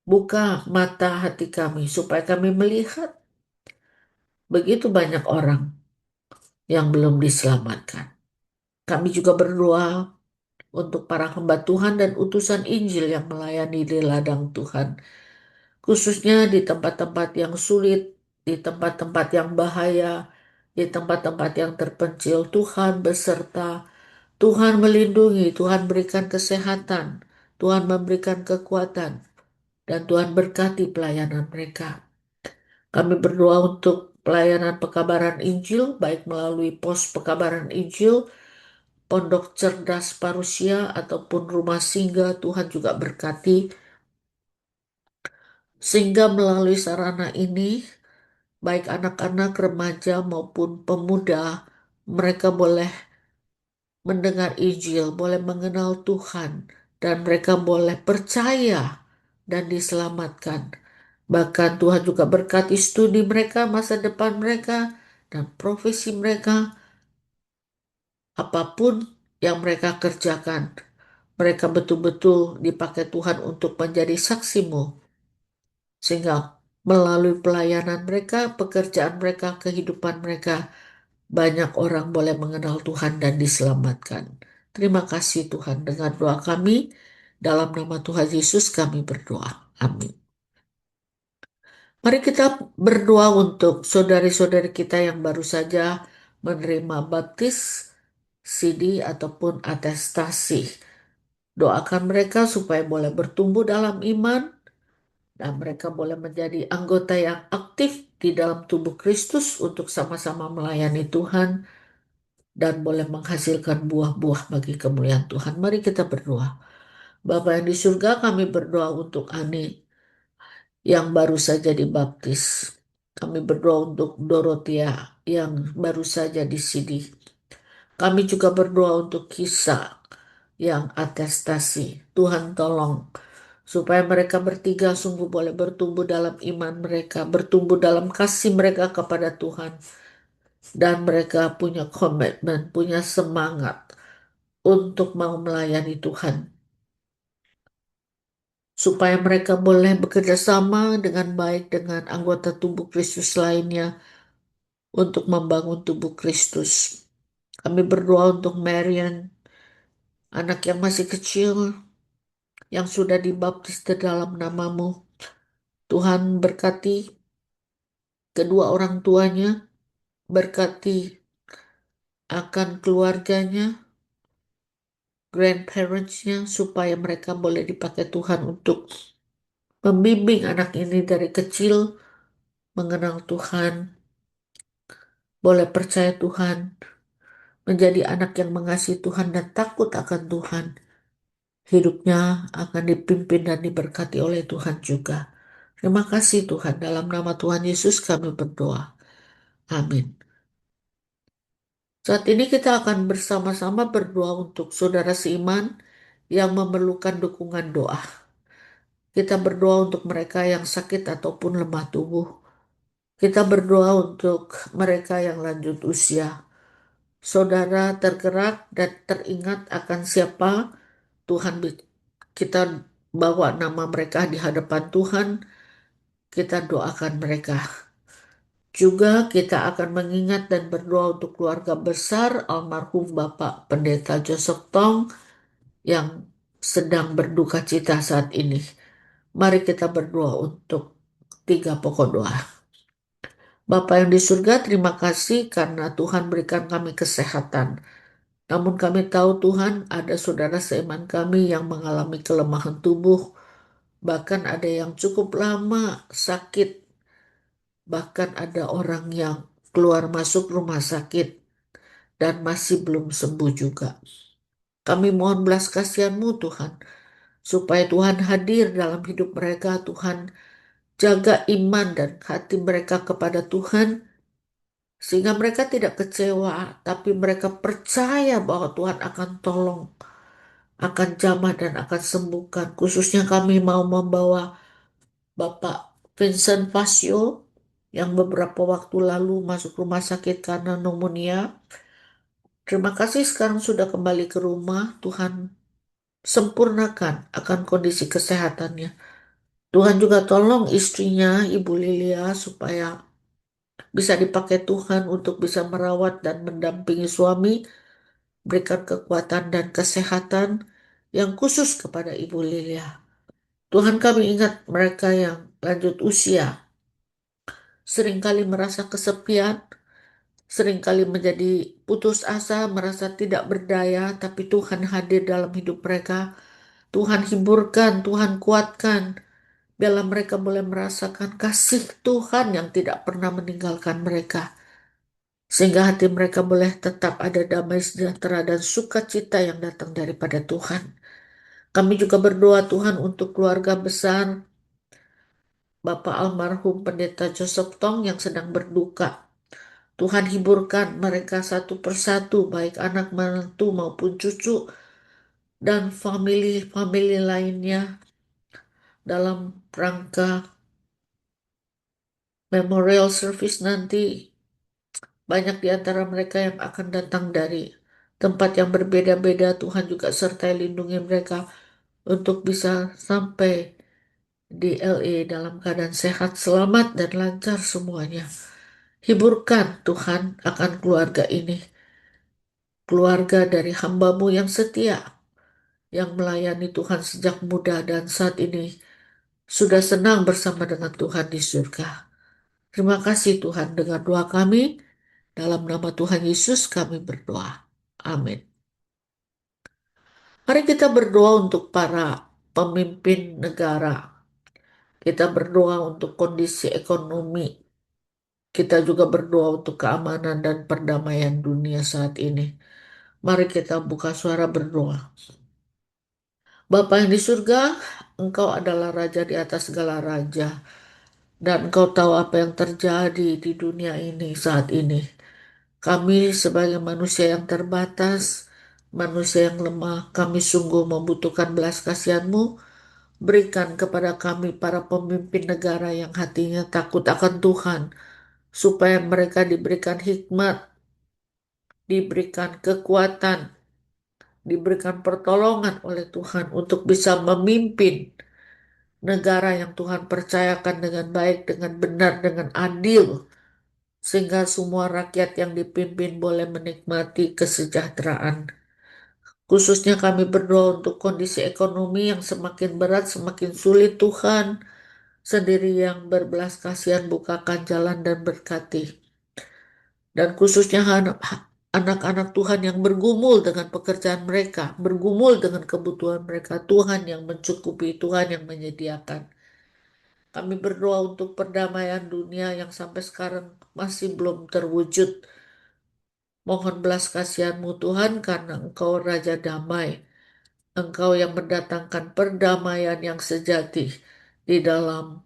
buka mata hati kami supaya kami melihat begitu banyak orang yang belum diselamatkan. Kami juga berdoa untuk para hamba Tuhan dan utusan Injil yang melayani di ladang Tuhan, khususnya di tempat-tempat yang sulit, di tempat-tempat yang bahaya, di tempat-tempat yang terpencil. Tuhan beserta, Tuhan melindungi, Tuhan berikan kesehatan, Tuhan memberikan kekuatan, dan Tuhan berkati pelayanan mereka. Kami berdoa untuk pelayanan pekabaran Injil, baik melalui pos pekabaran Injil, pondok cerdas parusia, ataupun rumah singgah. Tuhan juga berkati, sehingga melalui sarana ini, baik anak-anak, remaja, maupun pemuda, mereka boleh mendengar Injil, boleh mengenal Tuhan, dan mereka boleh percaya dan diselamatkan. Bahkan Tuhan juga berkati studi mereka, masa depan mereka, dan profesi mereka, apapun yang mereka kerjakan. Mereka betul-betul dipakai Tuhan untuk menjadi saksimu. Sehingga melalui pelayanan mereka, pekerjaan mereka, kehidupan mereka, banyak orang boleh mengenal Tuhan dan diselamatkan. Terima kasih Tuhan, dengar doa kami. Dalam nama Tuhan Yesus kami berdoa. Amin. Mari kita berdoa untuk saudari-saudari kita yang baru saja menerima baptis, CD, ataupun atestasi. Doakan mereka supaya boleh bertumbuh dalam iman dan mereka boleh menjadi anggota yang aktif di dalam tubuh Kristus untuk sama-sama melayani Tuhan dan boleh menghasilkan buah-buah bagi kemuliaan Tuhan. Mari kita berdoa. Bapa yang di surga, kami berdoa untuk Ani yang baru saja dibaptis. Kami berdoa untuk Dorothea yang baru saja disidi. Kami juga berdoa untuk Kisa yang atestasi. Tuhan tolong supaya mereka bertiga sungguh boleh bertumbuh dalam iman mereka, bertumbuh dalam kasih mereka kepada Tuhan, dan mereka punya komitmen, punya semangat untuk mau melayani Tuhan, supaya mereka boleh bekerja sama dengan baik dengan anggota tubuh Kristus lainnya untuk membangun tubuh Kristus. Kami berdoa untuk Marian, anak yang masih kecil, yang sudah dibaptis di dalam namamu. Tuhan berkati kedua orang tuanya, berkati akan keluarganya, grandparents-nya, supaya mereka boleh dipakai Tuhan untuk membimbing anak ini dari kecil, mengenal Tuhan, boleh percaya Tuhan, menjadi anak yang mengasihi Tuhan dan takut akan Tuhan. Hidupnya akan dipimpin dan diberkati oleh Tuhan juga. Terima kasih Tuhan, dalam nama Tuhan Yesus kami berdoa. Amin. Saat ini kita akan bersama-sama berdoa untuk saudara seiman yang memerlukan dukungan doa. Kita berdoa untuk mereka yang sakit ataupun lemah tubuh. Kita berdoa untuk mereka yang lanjut usia. Saudara tergerak dan teringat akan siapa Tuhan kita bawa nama mereka di hadapan Tuhan, kita doakan mereka. Juga kita akan mengingat dan berdoa untuk keluarga besar almarhum Bapak Pendeta Joseph Tong yang sedang berduka cita saat ini. Mari kita berdoa untuk tiga pokok doa. Bapa yang di surga, terima kasih karena Tuhan berikan kami kesehatan. Namun kami tahu Tuhan ada saudara seiman kami yang mengalami kelemahan tubuh, bahkan ada yang cukup lama sakit, bahkan ada orang yang keluar masuk rumah sakit dan masih belum sembuh juga. Kami mohon belas kasihan-Mu Tuhan, supaya Tuhan hadir dalam hidup mereka. Tuhan jaga iman dan hati mereka kepada Tuhan, sehingga mereka tidak kecewa, tapi mereka percaya bahwa Tuhan akan tolong, akan jamah dan akan sembuhkan. Khususnya kami mau membawa Bapak Vincent Vasio yang beberapa waktu lalu masuk rumah sakit karena pneumonia. Terima kasih sekarang sudah kembali ke rumah. Tuhan sempurnakan akan kondisi kesehatannya. Tuhan juga tolong istrinya, Ibu Lilia, supaya bisa dipakai Tuhan untuk bisa merawat dan mendampingi suami, berikan kekuatan dan kesehatan yang khusus kepada Ibu Lilia. Tuhan, kami ingat mereka yang lanjut usia, seringkali merasa kesepian, seringkali menjadi putus asa, merasa tidak berdaya, tapi Tuhan hadir dalam hidup mereka. Tuhan hiburkan, Tuhan kuatkan, biarlah mereka boleh merasakan kasih Tuhan yang tidak pernah meninggalkan mereka. Sehingga hati mereka boleh tetap ada damai sejahtera dan sukacita yang datang daripada Tuhan. Kami juga berdoa Tuhan untuk keluarga besar Bapak almarhum Pendeta Joseph Tong yang sedang berduka. Tuhan hiburkan mereka satu persatu, baik anak menantu maupun cucu dan famili-famili lainnya dalam rangka memorial service nanti. Banyak di antara mereka yang akan datang dari tempat yang berbeda-beda. Tuhan juga sertai lindungi mereka untuk bisa sampai di LA dalam keadaan sehat, selamat, dan lancar semuanya. Hiburkan Tuhan akan keluarga ini, keluarga dari hamba-Mu yang setia, yang melayani Tuhan sejak muda dan saat ini sudah senang bersama dengan Tuhan di surga. Terima kasih Tuhan, dengar doa kami. Dalam nama Tuhan Yesus kami berdoa. Amin. Mari kita berdoa untuk para pemimpin negara. Kita berdoa untuk kondisi ekonomi. Kita juga berdoa untuk keamanan dan perdamaian dunia saat ini. Mari kita buka suara berdoa. Bapa yang di surga, Engkau adalah Raja di atas segala raja. Dan Engkau tahu apa yang terjadi di dunia ini saat ini. Kami sebagai manusia yang terbatas, manusia yang lemah, kami sungguh membutuhkan belas kasihan-Mu. Berikan kepada kami para pemimpin negara yang hatinya takut akan Tuhan, supaya mereka diberikan hikmat, diberikan kekuatan, diberikan pertolongan oleh Tuhan untuk bisa memimpin negara yang Tuhan percayakan dengan baik, dengan benar, dengan adil, sehingga semua rakyat yang dipimpin boleh menikmati kesejahteraan. Khususnya kami berdoa untuk kondisi ekonomi yang semakin berat, semakin sulit. Tuhan sendiri yang berbelas kasihan, bukakan jalan dan berkati. Dan khususnya anak-anak Tuhan yang bergumul dengan pekerjaan mereka, bergumul dengan kebutuhan mereka. Tuhan yang mencukupi, Tuhan yang menyediakan. Kami berdoa untuk perdamaian dunia yang sampai sekarang masih belum terwujud. Mohon belas kasihan-Mu Tuhan, karena Engkau Raja Damai. Engkau yang mendatangkan perdamaian yang sejati di dalam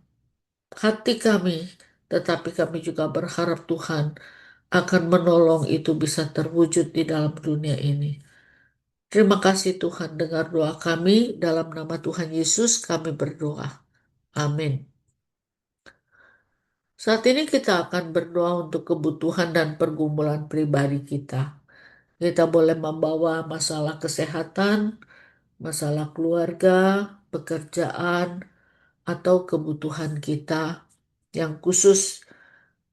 hati kami. Tetapi kami juga berharap Tuhan akan menolong itu bisa terwujud di dalam dunia ini. Terima kasih Tuhan, dengar doa kami. Dalam nama Tuhan Yesus kami berdoa. Amin. Saat ini kita akan berdoa untuk kebutuhan dan pergumulan pribadi kita. Kita boleh membawa masalah kesehatan, masalah keluarga, pekerjaan, atau kebutuhan kita yang khusus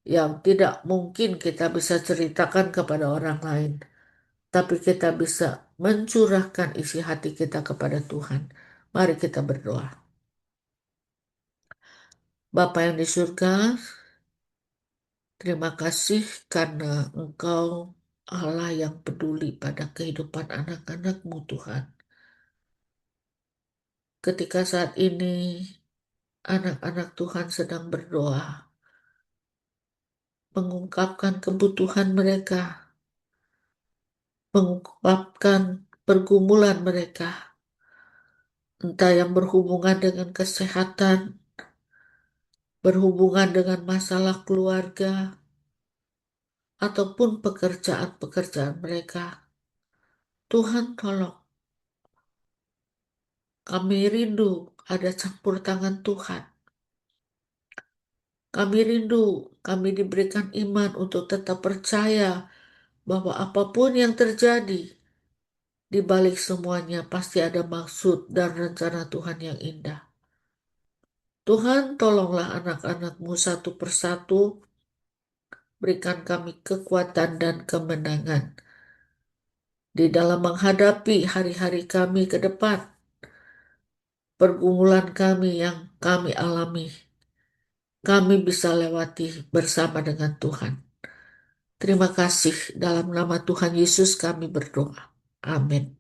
yang tidak mungkin kita bisa ceritakan kepada orang lain. Tapi kita bisa mencurahkan isi hati kita kepada Tuhan. Mari kita berdoa. Bapa yang di surga, terima kasih karena Engkau Allah yang peduli pada kehidupan anak-anak-Mu Tuhan. Ketika saat ini anak-anak Tuhan sedang berdoa, mengungkapkan kebutuhan mereka, mengungkapkan pergumulan mereka, entah yang berhubungan dengan kesehatan, berhubungan dengan masalah keluarga, ataupun pekerjaan-pekerjaan mereka. Tuhan tolong, kami rindu ada campur tangan Tuhan. Kami rindu, kami diberikan iman untuk tetap percaya bahwa apapun yang terjadi, di balik semuanya pasti ada maksud dan rencana Tuhan yang indah. Tuhan, tolonglah anak-anak-Mu satu persatu, berikan kami kekuatan dan kemenangan di dalam menghadapi hari-hari kami ke depan, pergumulan kami yang kami alami. Kami bisa lewati bersama dengan Tuhan. Terima kasih, dalam nama Tuhan Yesus kami berdoa. Amin.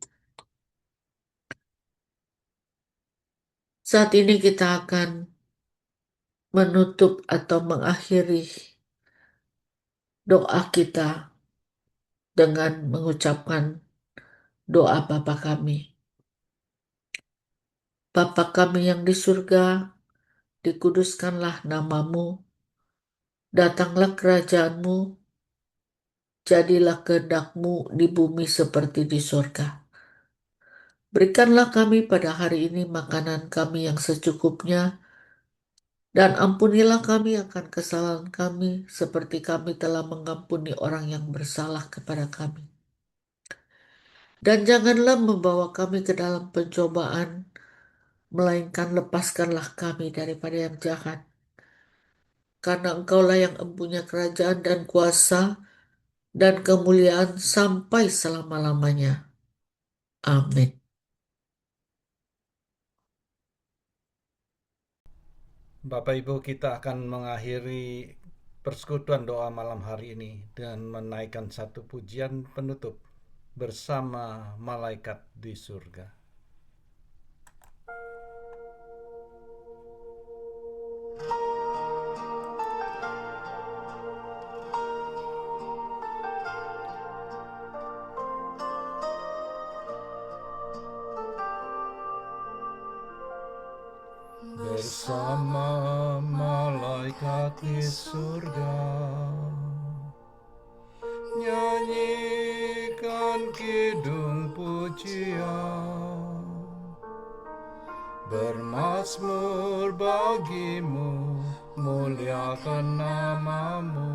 Saat ini kita akan menutup atau mengakhiri doa kita dengan mengucapkan doa Bapa kami. Bapa kami yang di surga, dikuduskanlah nama-Mu, datanglah kerajaan-Mu, jadilah kehendak-Mu di bumi seperti di surga. Berikanlah kami pada hari ini makanan kami yang secukupnya, dan ampunilah kami akan kesalahan kami, seperti kami telah mengampuni orang yang bersalah kepada kami. Dan janganlah membawa kami ke dalam pencobaan, melainkan lepaskanlah kami daripada yang jahat. Karena Engkaulah yang empunya kerajaan dan kuasa dan kemuliaan sampai selama-lamanya. Amin. Bapak Ibu, kita akan mengakhiri persekutuan doa malam hari ini dengan menaikkan satu pujian penutup bersama malaikat di surga. Bersama malaikat di surga, nyanyikan kidung pujian, bermazmur bagimu, muliakan nama-Mu.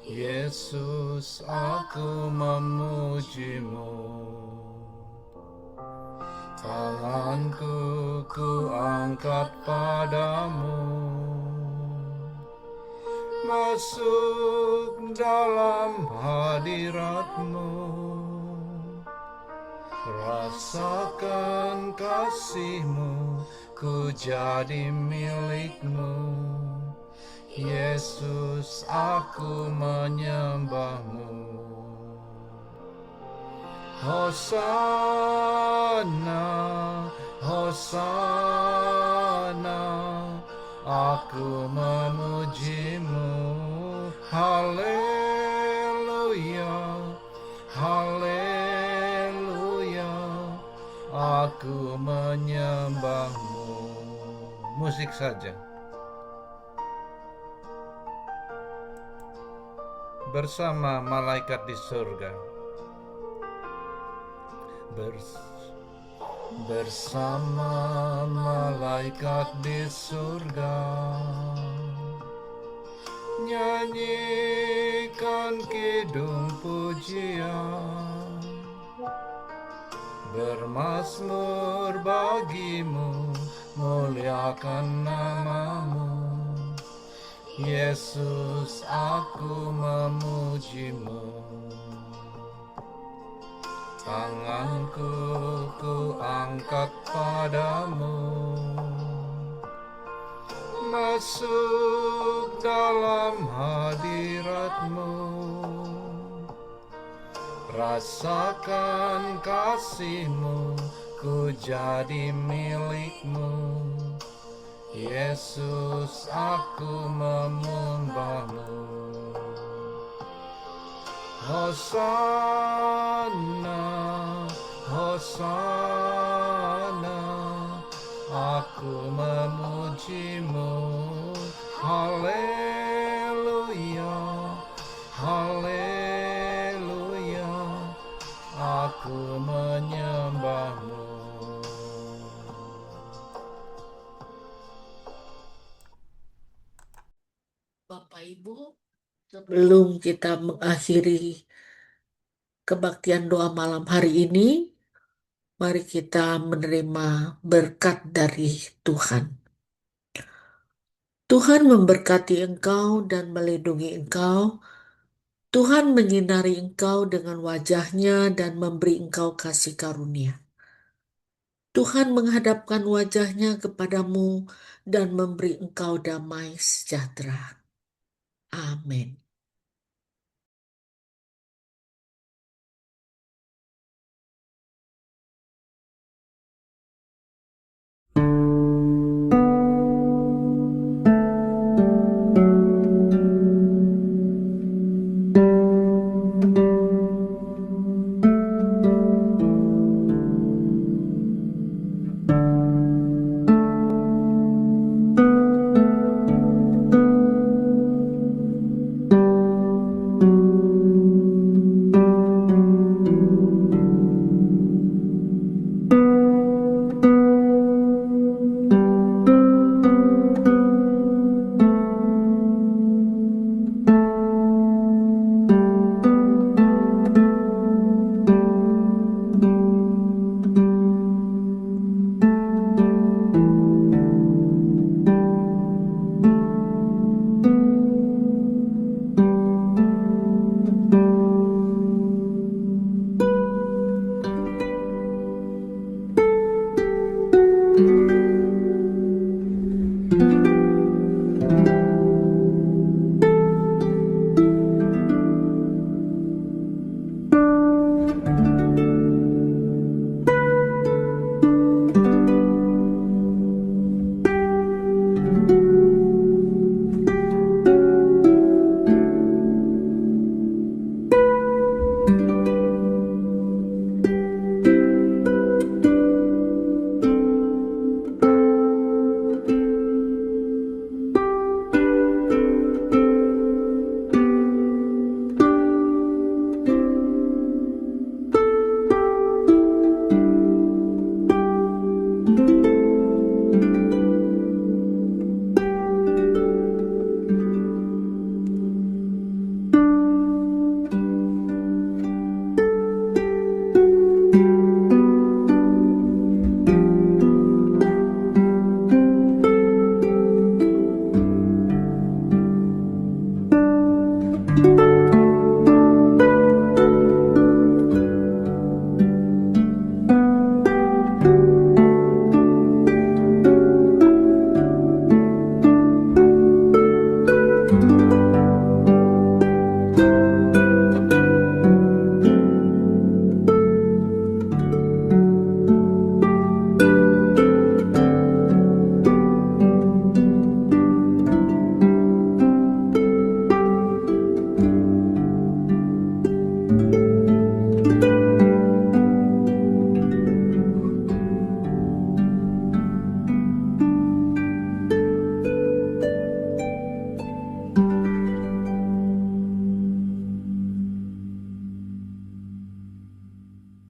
Yesus, aku memuji-Mu. Tanganku ku angkat padamu, masuk dalam hadirat-Mu, rasakan kasih-Mu, ku jadi milik-Mu. Yesus, aku menyembah-Mu. Hosana, Hosana, aku memuji-Mu. Haleluya, haleluya, aku menyembah-Mu. Musik saja. Bersama malaikat di surga. Bersama malaikat di surga, nyanyikan kidung pujian, bermazmur bagimu, muliakan nama-Mu. Yesus, aku memuji-Mu. Tanganku ku angkat padamu, masuk dalam hadirat-Mu, rasakan kasih-Mu, ku jadi milik-Mu. Yesus, aku menyembah-Mu. Hosana, Hosana, aku memujimu. Haleluya, Haleluya, aku menyembahmu. Bapak Ibu, sebelum kita mengakhiri kebaktian doa malam hari ini, mari kita menerima berkat dari Tuhan. Tuhan memberkati engkau dan melindungi engkau. Tuhan menyinari engkau dengan wajahnya dan memberi engkau kasih karunia. Tuhan menghadapkan wajahnya kepadamu dan memberi engkau damai sejahtera. Amin.